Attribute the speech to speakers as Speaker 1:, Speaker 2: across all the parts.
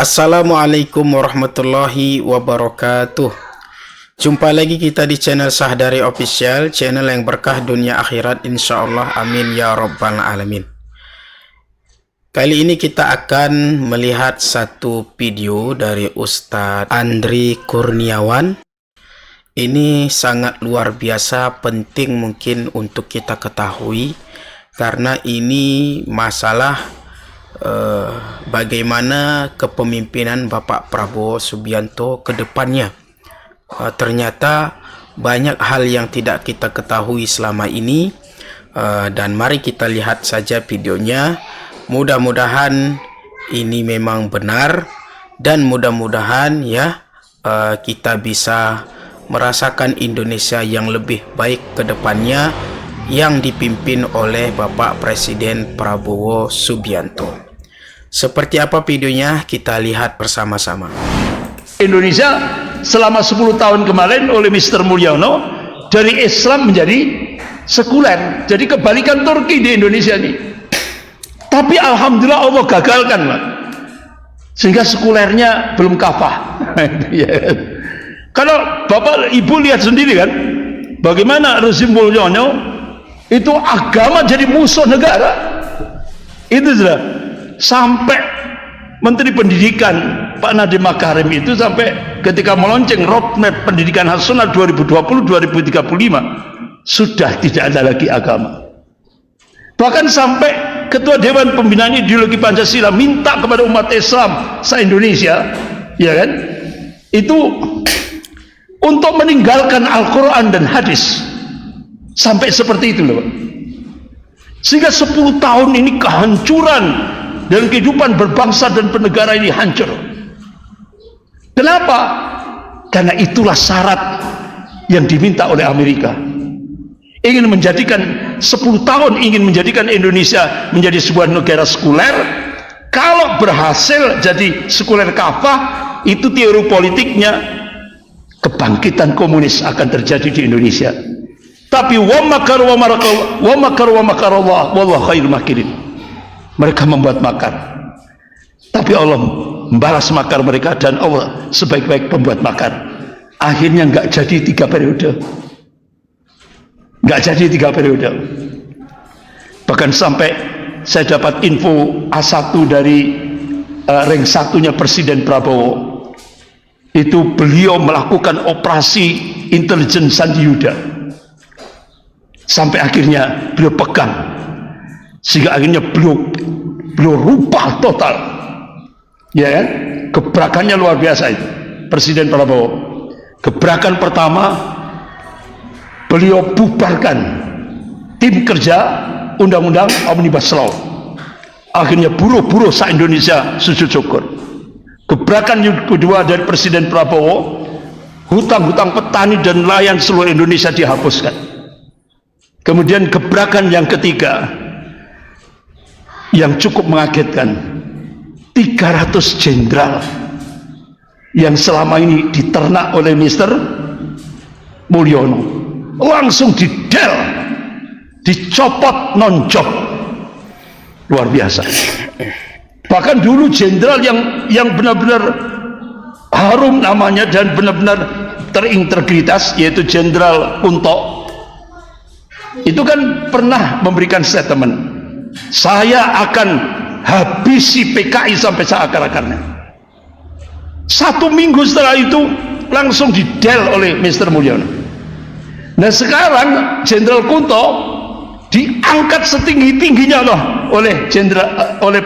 Speaker 1: Assalamualaikum warahmatullahi wabarakatuh. Jumpa lagi kita di channel Sahdari Official, channel yang berkah dunia akhirat insyaallah, amin ya rabbal alamin. Kali ini kita akan melihat satu video dari Ustadz Andri Kurniawan. Ini sangat luar biasa, penting mungkin untuk kita ketahui, karena ini masalah bagaimana kepemimpinan Bapak Prabowo Subianto ke depannya. Ternyata banyak hal yang tidak kita ketahui selama ini, dan mari kita lihat saja videonya. Mudah-mudahan ini memang benar, dan mudah-mudahan ya kita bisa merasakan Indonesia yang lebih baik ke depannya, yang dipimpin oleh Bapak Presiden Prabowo Subianto. Seperti apa videonya, kita lihat bersama-sama.
Speaker 2: Indonesia selama 10 tahun kemarin oleh Mr. Mulyono dari Islam menjadi sekuler. Jadi kebalikan Turki di Indonesia ini. Tapi alhamdulillah Allah gagalkan, Pak. Sehingga sekulernya belum kafah. Kalau Bapak Ibu lihat sendiri kan, bagaimana rezim Mulyono itu agama jadi musuh negara. Itu sudah sampai Menteri Pendidikan Pak Nadiem Makarim itu sampai ketika melonceng roadmap pendidikan nasional 2020-2035 sudah tidak ada lagi agama. Bahkan sampai Ketua Dewan Pembinaan Ideologi Pancasila minta kepada umat Islam se-Indonesia, ya kan, itu untuk meninggalkan Al-Quran dan hadis. Sampai seperti itu loh. Sehingga 10 tahun ini kehancuran dan kehidupan berbangsa dan bernegara ini hancur. Kenapa? Karena itulah syarat yang diminta oleh Amerika. Ingin menjadikan 10 tahun ingin menjadikan Indonesia menjadi sebuah negara sekuler. Kalau berhasil jadi sekuler kafah, itu teori politiknya kebangkitan komunis akan terjadi di Indonesia. Tapi wa makaru wa makarallah wallahu khairul makirin. Mereka membuat makar, tapi Allah membalas makar mereka, dan Allah sebaik-baik pembuat makar. Akhirnya nggak jadi 3 periode, nggak jadi 3 periode. Bahkan sampai saya dapat info A1 dari rank 1-nya Presiden Prabowo, itu beliau melakukan operasi intelijen Sandi Yuda sampai akhirnya beliau pegang, sehingga akhirnya beliau rubah total, ya kan? Gebrakannya luar biasa itu Presiden Prabowo. Gebrakan pertama, beliau bubarkan tim kerja undang-undang Omnibus Law. Akhirnya buruh-buruh se-Indonesia sujud syukur. Gebrakan yang kedua dari Presiden Prabowo, hutang-hutang petani dan nelayan seluruh Indonesia dihapuskan. Kemudian gebrakan yang ketiga yang cukup mengagetkan, 300 jenderal yang selama ini diternak oleh Mr. Mulyono langsung didel, dicopot non-job. Luar biasa. Bahkan dulu jenderal yang benar-benar harum namanya dan benar-benar terintegritas, yaitu Jenderal Kunto, itu kan pernah memberikan statement, saya akan habisi PKI sampai seakar-akarnya. 1 minggu setelah itu langsung didel oleh Mr. Mulyono. Nah sekarang Jenderal Kunto diangkat setinggi-tingginya loh oleh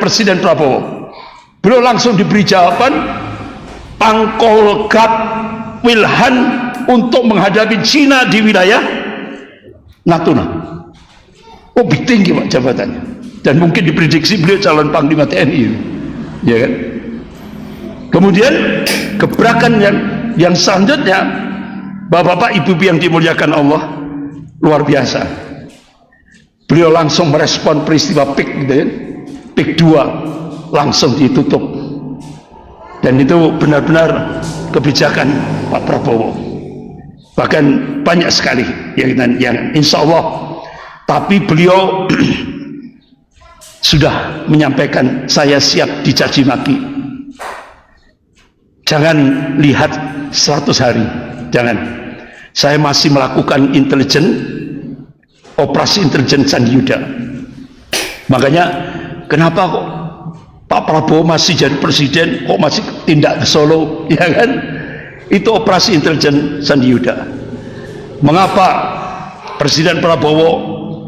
Speaker 2: Presiden Prabowo. Beliau langsung diberi jawaban Pangkolgat Wilhan untuk menghadapi Cina di wilayah Natuna. Lebih tinggi Pak jabatannya, dan mungkin diprediksi beliau calon Panglima TNI, ya kan? Kemudian gebrakan yang selanjutnya, Bapak-bapak, Ibu-ibu yang dimuliakan Allah, luar biasa. Beliau langsung merespon peristiwa PIK, gitu ya. PIK 2 langsung ditutup, dan itu benar-benar kebijakan Pak Prabowo. Bahkan banyak sekali yang insya Allah. Tapi beliau sudah menyampaikan, saya siap dicaci maki, Jangan lihat 100 hari, jangan. Saya masih melakukan operasi intelijen Sandi Yuda. Makanya kenapa kok Pak Prabowo masih jadi presiden, kok masih tindak ke Solo, ya kan? Itu operasi intelijen Sandi Yuda. Mengapa Presiden Prabowo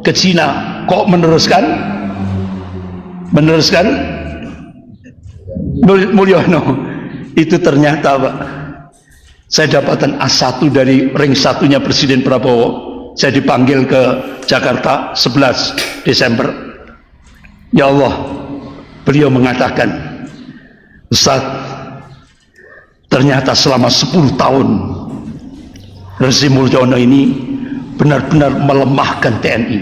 Speaker 2: ke Cina kok meneruskan Mulyono? Itu ternyata, Pak, saya dapatkan A1 dari ring satunya Presiden Prabowo. Saya dipanggil ke Jakarta 11 Desember. Ya Allah, beliau mengatakan, Ustaz, ternyata selama 10 tahun rezim Mulyono ini benar-benar melemahkan TNI,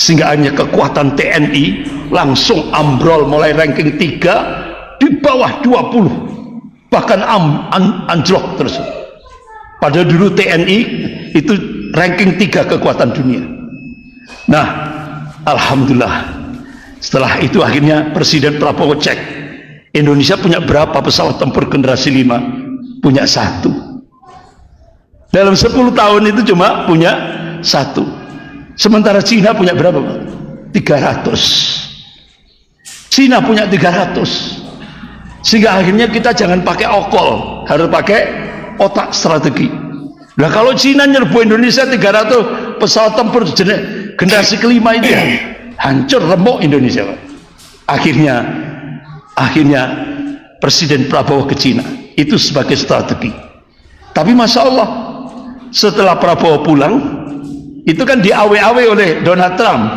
Speaker 2: sehingga hanya kekuatan TNI langsung ambrol mulai ranking 3 di bawah 20, bahkan anjlok terus. Padahal dulu TNI itu ranking 3 kekuatan dunia. Nah, alhamdulillah, setelah itu akhirnya Presiden Prabowo cek, Indonesia punya berapa pesawat tempur generasi 5? Punya 1. Dalam 10 tahun itu cuma punya 1. Sementara Cina punya berapa, Pak? 300. Cina punya 300. Sehingga akhirnya kita jangan pakai okol, harus pakai otak strategi. Nah, kalau Cina nyerbu Indonesia 300 pesawat tempur generasi kelima itu, hancur remuk Indonesia, Pak. Akhirnya Presiden Prabowo ke Cina itu sebagai strategi. Tapi Masya Allah, setelah Prabowo pulang, itu kan diawe-awe oleh Donald Trump.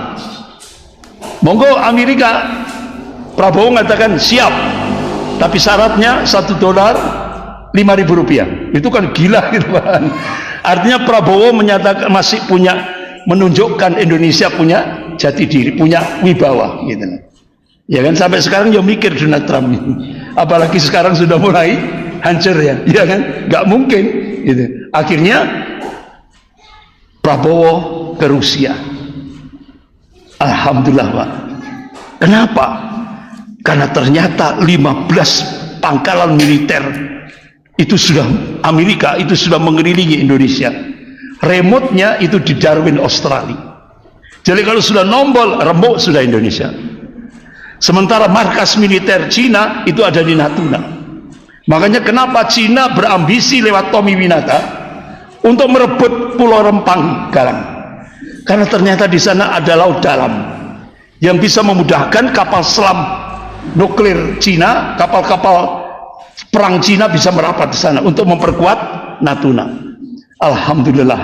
Speaker 2: Monggo Amerika, Prabowo mengatakan siap, tapi syaratnya $1.5.000. Itu kan gila gitu, kan. Artinya Prabowo menyatakan masih menunjukkan Indonesia punya jati diri, punya wibawa gitu. Ya kan, sampai sekarang ya mikir Donald Trump ini. Apalagi sekarang sudah mulai hancur ya kan, nggak mungkin gitu. Akhirnya Prabowo ke Rusia. Alhamdulillah, Pak. Kenapa? Karena ternyata 15 pangkalan militer itu sudah Amerika itu sudah mengelilingi Indonesia. Remote-nya itu di Darwin, Australia. Jadi kalau sudah nombol remuk sudah Indonesia. Sementara markas militer Cina itu ada di Natuna. Makanya kenapa Cina berambisi lewat Tommy Winata untuk merebut Pulau Rempang Galang? Karena ternyata di sana ada laut dalam yang bisa memudahkan kapal selam nuklir Cina, kapal-kapal perang Cina bisa merapat di sana untuk memperkuat Natuna. Alhamdulillah,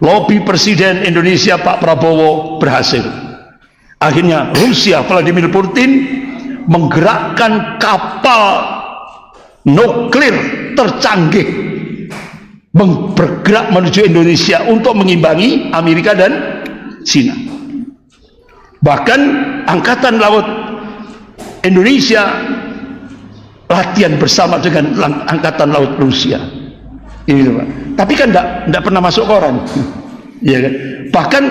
Speaker 2: lobi Presiden Indonesia Pak Prabowo berhasil. Akhirnya Rusia Vladimir Putin menggerakkan kapal nuklir tercanggih bergerak menuju Indonesia untuk mengimbangi Amerika dan Cina. Bahkan Angkatan Laut Indonesia latihan bersama dengan Angkatan Laut Rusia. Ini, Pak. Tapi kan tidak pernah masuk koran. Ya kan? Bahkan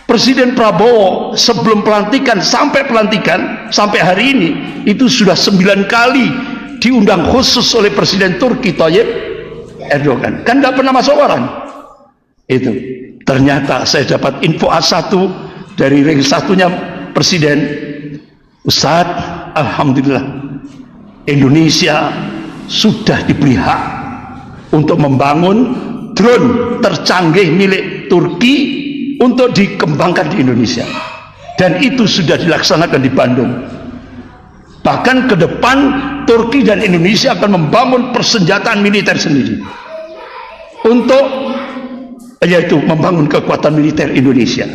Speaker 2: Presiden Prabowo sebelum pelantikan sampai hari ini itu sudah 9 kali diundang khusus oleh Presiden Turki Tayyip Erdogan. Kan tidak pernah masuk koran. Itu ternyata saya dapat info A1 dari ring satunya Presiden. Ustadz, alhamdulillah Indonesia sudah diberi hak untuk membangun drone tercanggih milik Turki untuk dikembangkan di Indonesia, dan itu sudah dilaksanakan di Bandung. Bahkan ke depan Turki dan Indonesia akan membangun persenjataan militer sendiri untuk yaitu membangun kekuatan militer Indonesia.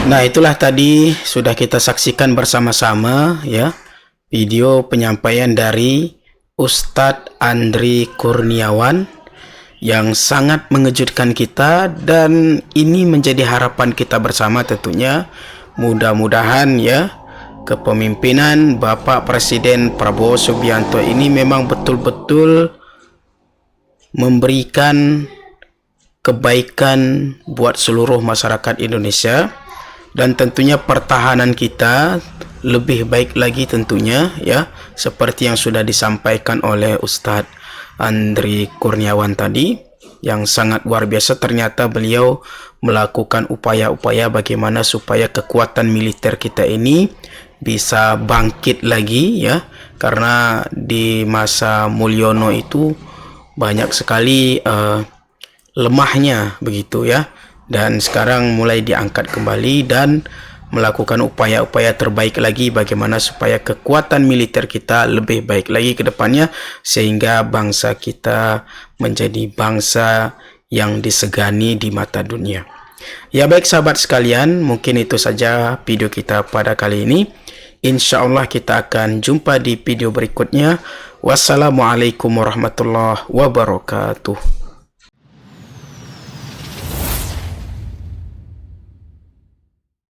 Speaker 1: Nah, itulah tadi sudah kita saksikan bersama-sama ya video penyampaian dari Ustadz Andri Kurniawan yang sangat mengejutkan kita, dan ini menjadi harapan kita bersama tentunya. Mudah-mudahan ya kepemimpinan Bapak Presiden Prabowo Subianto ini memang betul-betul memberikan kebaikan buat seluruh masyarakat Indonesia, dan tentunya pertahanan kita lebih baik lagi tentunya, ya, seperti yang sudah disampaikan oleh Ustadz Andri Kurniawan tadi, yang sangat luar biasa. Ternyata beliau melakukan upaya-upaya bagaimana supaya kekuatan militer kita ini bisa bangkit lagi, ya, karena di masa Mulyono itu banyak sekali lemahnya begitu, ya, dan sekarang mulai diangkat kembali dan melakukan upaya-upaya terbaik lagi bagaimana supaya kekuatan militer kita lebih baik lagi ke depannya, sehingga bangsa kita menjadi bangsa yang disegani di mata dunia. Ya, baik sahabat sekalian, mungkin itu saja video kita pada kali ini. Insya Allah kita akan jumpa di video berikutnya. Wassalamualaikum warahmatullahi wabarakatuh.